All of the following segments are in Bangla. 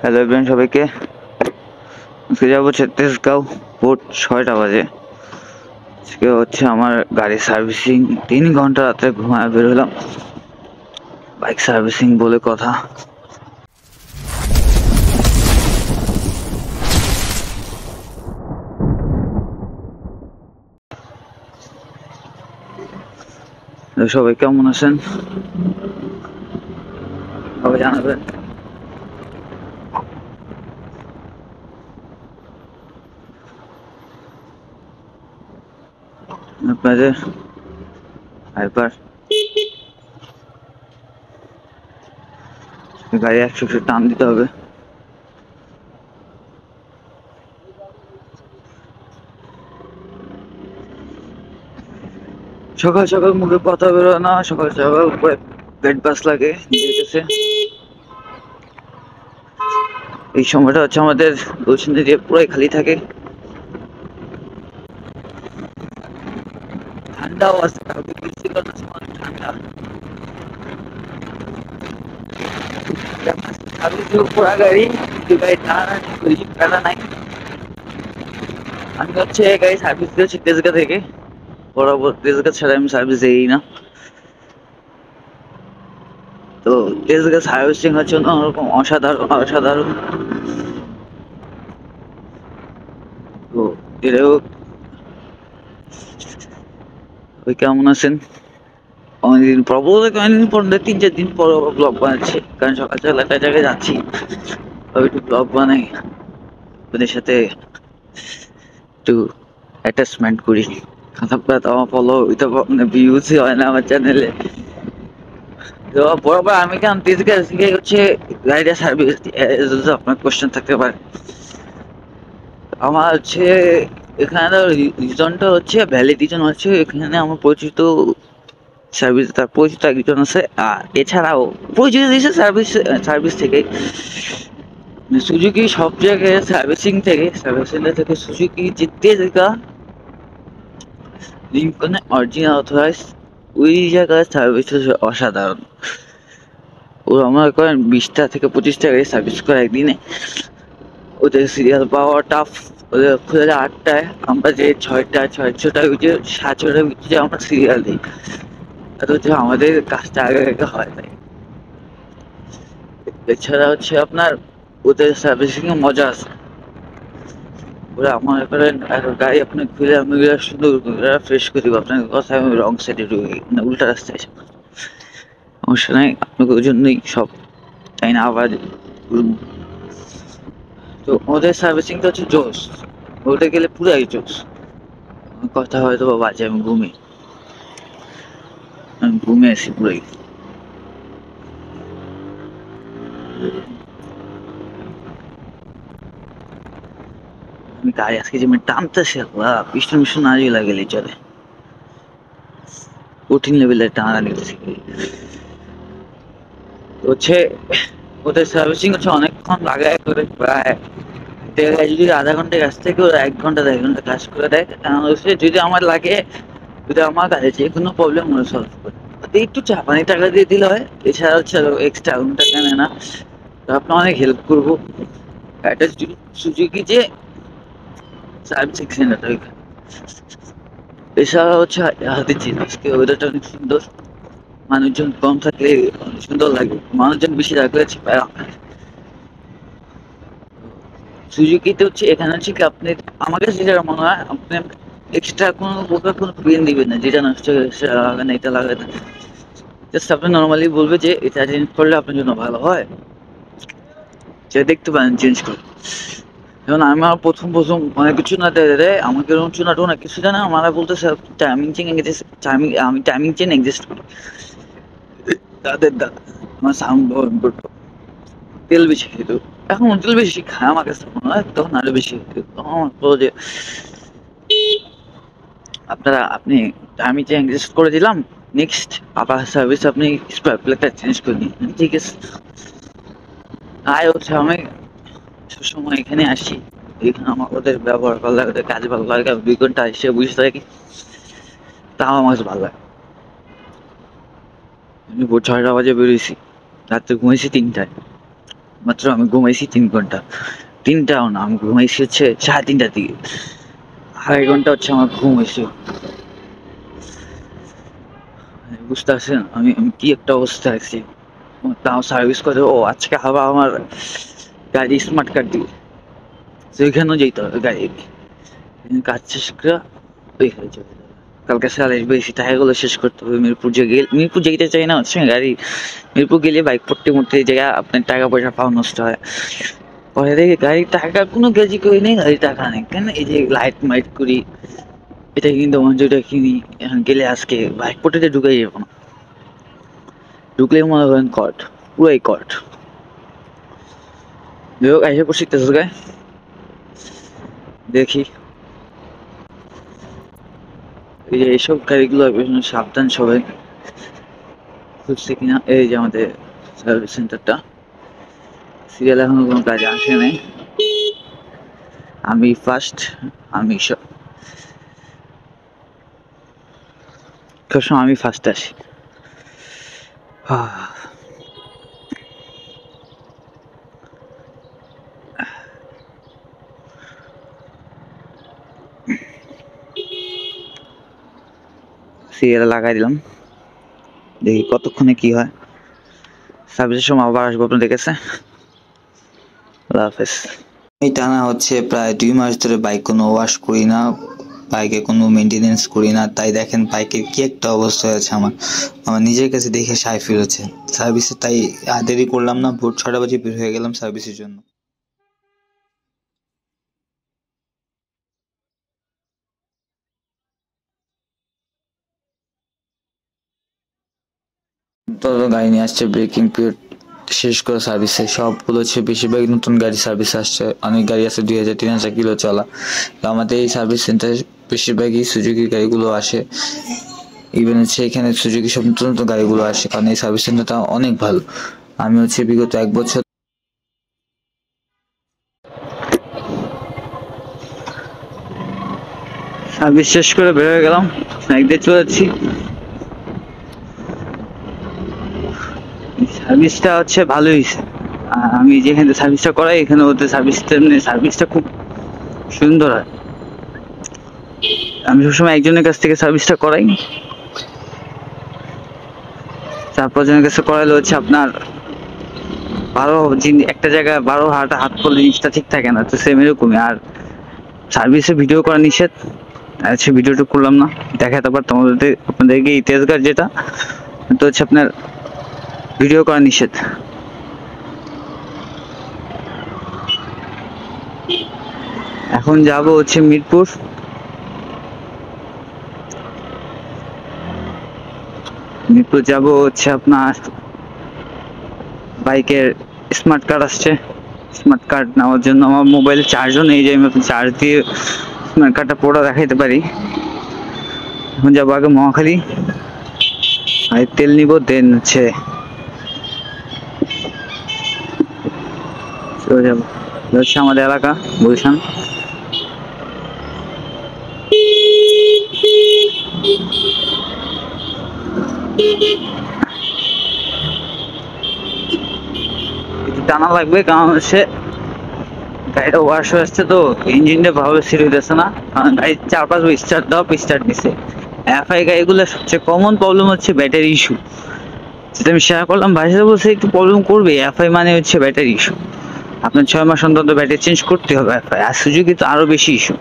হ্যালো এভরিওয়ান, সবাইকে আজকে যাবো ছত্তিশগড় ভোর 6টা বাজে। আজকে হচ্ছে আমার গাড়ি সার্ভিসিং। 3 ঘন্টা রাতে ঘুমায় বেরোলাম, বাইক সার্ভিসিং বলে কথা। সবাই কেমন আছেন সবাই জানাবেন। আপনাদের হাইপার গাড়ি 100 টান দিতে হবে। সকাল সকাল মুখে কথা বেরোয় না, সকাল সকাল উপরে পেট বাস লাগে যেতেছে। এই সময়টা হচ্ছে আমাদের গুলশান এরিয়া পুরাই খালি থাকে। ঠান্ডাও আছে, কালকে ছিল না অনেক ঠান্ডা। পোড়া গাড়ি, কিন্তু গাড়ি টানাটানি করি, প্যারা নাই। আমি হচ্ছে গাড়ি সার্ভিস দিয়েছি তেজগা থেকে, বরাবর তেজগা ছাড়া আমি সার্ভিস দিই না। তো তেজগা সার্ভিসিং হচ্ছে অন্যরকম অসাধারণ অসাধারণ। তো এটাও ওই কেমন আছেন? অনেকদিন পর বলতে, অনেকদিন পর 3-4 দিন পর ব্লগ বানাচ্ছি, কারণ সকাল সকাল একটা জায়গায় যাচ্ছি, একটু ব্লগ বানাই, ওদের সাথে একটু অ্যাটাচমেন্ট করি। তারপরে তো আমার ফলো হইতে মানে ভিউজই হয় না আমার চ্যানেলে। তো বরাবর আমি কেন তেজগা থেকে হচ্ছে গাড়িটা সার্ভিস, আপনার কোশ্চেন থাকতে পারে। আমার হচ্ছে এখানে রিজনটা হচ্ছে ভ্যালিড রিজন হচ্ছে, এখানে আমার পরিচিত সার্ভিস, তার পরিচিত একজন আছে। আর এছাড়াও পরিচিত দিয়েছে সার্ভিস সার্ভিস থেকে, সুজুকি সব জায়গায় সার্ভিসিং থেকে, সুজুকি জিততে জায়গা লিঙ্কনে অরিজিনাল অথরাইজ, ওই জায়গায় সার্ভিস অসাধারণ। ওরা মনে করেন 20টা থেকে 25টা গাড়ি সার্ভিস করে একদিনে। ওদের সিরিয়াল পাওয়া টাফ। ওদের খুলে যায় 8টায়, আমরা যে 6টা উঠে 6:30 উঠে আমরা সিরিয়াল দিই। এটা হচ্ছে আমাদের কাজটা আগে আগে হয় তাই। এছাড়া হচ্ছে আপনার ওদের সার্ভিসিং এ মজা আছে। ওরা মনে করেন গাড়ি আপনি খুলে আমি সুন্দর ফ্রেশ করে দিব, আপনার কথা আমি রং সাইডে ঢুকি, মানে উল্টা রাস্তায় সমস্যা নাই, আপনাকে ওই জন্যই সব তাই না আবার। তো ওদের সার্ভিসিংটা হচ্ছে জোস, ওটা গেলে পুরাই জোস। কথা হয়তো বা বাজে, আমি ঘুমে আসি পুরাই। আমি গাড়ি আজকে যে টানতেছি, পিছন মিশন না গেলে চলে, কঠিন লেভেলের টানা নিতেছি হচ্ছে। ওদের সার্ভিসিং হচ্ছে অনেকক্ষণ লাগায় করে, প্রায় যদি আধা ঘন্টা কাজ থেকে ওরা 1 ঘন্টা 1.5 ঘন্টা কাজ করে দেয়। হচ্ছে যদি আমার লাগে, যদি আমার কাছে যে কোনো প্রবলেম ওরা সলভ করে, একটু চাপানি টাকা দিয়ে দিলে হয়। এছাড়া হচ্ছে এক্সট্রা টাকা নেয় না। তো আপনার অনেক হেল্প করবো। এটা সুজুকি যে সার্ভিসিং সেন্টার ওইখানে। এছাড়া হচ্ছে হাতে চিজ, আজকে ওয়েদারটা অনেক সুন্দর, মানুষজন কম থাকলে অনেক সুন্দর লাগে, মানুষজন বেশি থাকলে সুজুকিতে হচ্ছে এখানে হচ্ছে কি আপনি, আমার কাছে যেটা মনে হয়, আপনি এক্সট্রা কোনো প্রকার কোনো পেন দিবেন না, যেটা নষ্ট হয়েছে লাগান এটা লাগান। জাস্ট আপনি নর্মালি বলবে যে এটা চেঞ্জ করলে আপনার জন্য ভালো হয়, সেটা দেখতে পারেন চেঞ্জ করে। যেমন আমার প্রথম অনেক কিছু না দেয় আমাকে, এরকম চুনা টুনা কিছু জানে, আমার বলতেছে টাইমিং চেন এক্সিস্ট, আমি টাইমিং চেন এক্সিস্ট করি তাদের দ্বারা। আমার সাউন্ড তেল বেশি খেত, এখন তেল বেশি খায় আমার কাছে মনে হয়, তখন আরো বেশি খেত। তখন আমার বললো যে আপনি আমি যে এক্সিস্ট করে দিলাম, নেক্সট আবার সার্ভিস আপনি স্পার্ক প্লাগটা চেঞ্জ করে নিন। ঠিক আছে, হচ্ছে আমি সবসময় এখানে আসি, এখানে আমার ওদের ব্যবহার ভালো লাগে, ওদের কাজ ভালো লাগে, 2 ঘন্টা এসে বুঝতে থাকি, তাও আমার কাছে ভালো লাগে। আমি ভোর 6টা বাজে বেরিয়েছি, রাত্রে ঘুমিয়েছি 3টায়, মাত্র আমি ঘুমাইছি 3 ঘন্টা, 3টাও না, আমি ঘুমাইছি হচ্ছে 3:30টার দিকে, 2.5 ঘন্টা হচ্ছে আমার ঘুম হয়েছে। বুঝতে পারছেন আমি আমি কি একটা অবস্থা আছি। তাও সার্ভিস করে, ও আজকে আবার আমার গাড়ি স্মার্ট কার্ড দিবে, তো ওইখানেও যেতে হবে গাড়ি কাজ শেষ করে ওইখানে চলে যাবে। কালকে সারা বেশি টাকাগুলো শেষ করতে হবে। মিরপুর যে গেলে, মিরপুর যেতে চাই না হচ্ছে গাড়ি, মিরপুর গেলে বাইক পড়তে মরতে এই জায়গায় আপনার টাকা পয়সা পাওয়া নষ্ট হয়। পরে দেখি গাড়ির টাকা কোনো গেজি করি নেই, গাড়ির টাকা নেই কেন, এই যে লাইট মাইট করি এটা কিন্তু যেটা কিনি, এখন গেলে আজকে বাইক পড়তে ঢুকাই যাবো না, ঢুকলে মনে করেন কট, পুরাই কট। যাই হোক আইসা পড়ছি তেজগাঁয়, দেখি এই যে এইসব গাড়িগুলো সাবধান সবাই, খুঁজছে কিনা। এই যে আমাদের সার্ভিস সেন্টারটা, সিরিয়াল এখনো কোনো কাজে আসে নাই, আমি ফার্স্ট, আমি সবসময় আমি ফার্স্ট আসি। সিরিয়াল লাগাই দিলাম, দেখি কতক্ষণে কি হয়। সার্ভিসের সময় আবার আসবো আপনাদের কাছে। আল্লাহ হাফেজ। এই টানা হচ্ছে প্রায় 2 মাস ধরে বাইক কোনো ওয়াশ করি না, বাইকে কোনো মেনটেনেন্স করি না, তাই দেখেন বাইকের কি একটা অবস্থা হয়েছে আমার আমার নিজের কাছে দেখে সাই ফিল হচ্ছে। সার্ভিসে তাই দেরি করলাম না, ভোর 6টা বাজে বের হয়ে গেলাম সার্ভিসের জন্য। তত গাড়ি নিয়ে আসছে, ব্রেকিং পিরিয়ড শেষ করে সার্ভিসে সবগুলো হচ্ছে, বেশিরভাগ নতুন গাড়ি সার্ভিস আসছে, অনেক গাড়ি আছে 2000-3000 কিলো চলা। তো আমাদের এই সার্ভিস সেন্টারে বেশিরভাগই সুজুকির গাড়িগুলো আসে, ইভেন হচ্ছে এখানে সুজুকি সব নতুন নতুন গাড়িগুলো আসে, কারণ এই সার্ভিস সেন্টারটা অনেক ভালো। আমি হচ্ছে বিগত 1 বছর সার্ভিস শেষ করে বের হয়ে গেলাম, একদিন চলে যাচ্ছি। সার্ভিসটা হচ্ছে ভালোই হয়েছে, আমি যেখানে সার্ভিসটা করাই এখানে ওদের সার্ভিসটা খুব সুন্দর হয়। আমি সবসময় একজনের কাছ থেকে সার্ভিসটা করাই, 4-5 জনের কাছে করাইলে হচ্ছে আপনার একটা জায়গায় 12 হাত পড়লে জিনিসটা ঠিক থাকে না, তো সেম এরকমই। আর সার্ভিসে ভিডিও করা নিষেধ, আচ্ছা ভিডিওটা করলাম না, দেখাতে পারতাম আপনাদেরকে এই তেজগাঁর যেটা, তো হচ্ছে আপনার ভিডিও করা নিষেধ। এখন যাব হচ্ছে মিরপুর, যাব হচ্ছে আপনার বাইকের স্মার্ট কার্ড আসছে, স্মার্ট কার্ড নেওয়ার জন্য। আমার মোবাইলে চার্জও নেই যে আমি চার্জ দিয়ে স্মার্ট কার্ডটা পুরো দেখাইতে পারি। এখন যাবো আগে মহাখালী, আর তেল নিব, দেন হচ্ছে চলে যাবো। হচ্ছে আমাদের এলাকা গুলশান। একটু টানা লাগবে, কারণ হচ্ছে গাড়িটা ওয়াশ হয়ে আসছে, তো ইঞ্জিনটা ভাবে সিল হইতেছে না, গাড়ি 4-5 বার স্টার্ট দাও, স্টার্ট দিছে। এফআই গাড়িগুলো সবচেয়ে কমন প্রবলেম হচ্ছে ব্যাটারি ইস্যু, যেটা আমি শেয়ার করলাম ভাইসা বলছে একটু প্রবলেম করবে। এফআই মানে হচ্ছে ব্যাটারি ইস্যু, আপনার 6 মাস অন্তত ব্যাটারি চেঞ্জ করতে হবে এফআই। আর সুজুকি তো আরো বেশি ইস্যু,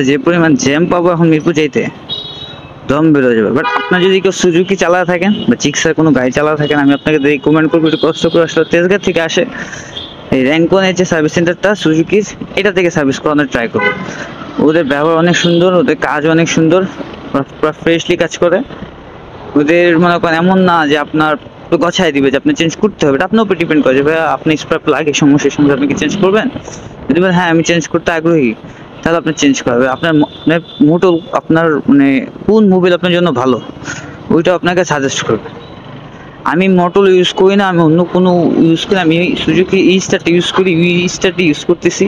যে পরিমাণ জ্যাম পাবো এখন মিরপুর যাইতে দম বেরো যাবে। বাট আপনার যদি কেউ সুজুকি চালা থাকেন বা জিক্সার কোনো গাড়ি চালা থাকেন, আমি আপনাকে রিকমেন্ড করবো একটু কষ্ট করে আসলে তেজগাঁ থেকে আসে এই র্যাঙ্কনের যে সার্ভিস সেন্টারটা সুজুকির, এটা থেকে সার্ভিস করানোর ট্রাই করবো। ওদের ব্যবহার অনেক সুন্দর, ওদের কাজ অনেক সুন্দর, ফ্রেশলি কাজ করে। ওদের মনে করেন এমন না যে আপনার গছায় দিবে যে আপনি চেঞ্জ করতে হবে, এটা আপনার উপর ডিপেন্ড করে যে ভাই আপনি স্পার্ক লাগে সমস্যা আপনি কি চেঞ্জ করবেন। যদি বলেন হ্যাঁ আমি চেঞ্জ করতে আগ্রহী, তাহলে আপনি চেঞ্জ করবে। আপনার মোটর আপনার মানে কোন মোবাইল আপনার জন্য ভালো, ওইটা আপনাকে সাজেস্ট করবে। আমি মোটর ইউজ করি না, আমি অন্য কোনো ইউজ করি, আমি সুজুকি স্টারটা ইউজ করি, স্টারটি ইউজ করতেছি,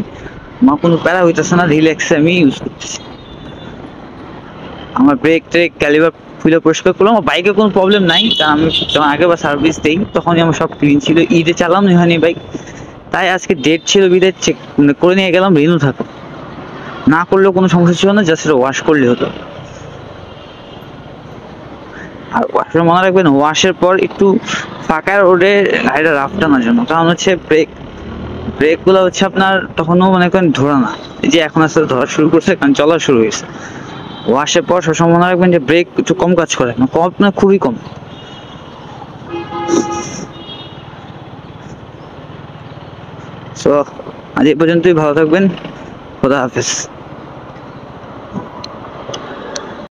আমার কোনো প্যারা হইতেছে না, রিল্যাক্সে আমি ইউজ করতেছি। আমার ব্রেক ট্রেক ক্যালিবার ফুলে পরিষ্কার করলাম। বাইকে কোনো প্রবলেম নাই, কারণ আমি যখন আগে বা সার্ভিস দিই তখনই আমার সব ক্লিন ছিল। ঈদে চালাম হয়নি বাইক, তাই আজকে ডেট ছিল বিদে চেক করে নিয়ে গেলাম রিনু থাকো, না করলেও কোনো সমস্যা ছিল না, জাস্ট ওয়াশ করলে হতো। আর ওয়াশের মনে রাখবেন, ওয়াশের পর একটু ফাঁকা রোডে গাড়িটা রাফ টানার জন্য, কারণ হচ্ছে ব্রেক গুলো হচ্ছে আপনার তখনও মনে করেন ধরা না, এই যে এখন আস্তে ধরা শুরু করছে কারণ চলা শুরু হয়েছে। ওয়াশের পর সবসময় মনে রাখবেন যে ব্রেক একটু কম কাজ করে, না কম না খুবই কম। সো আজ এই পর্যন্তই, ভালো থাকবেন, খোদা হাফেজ।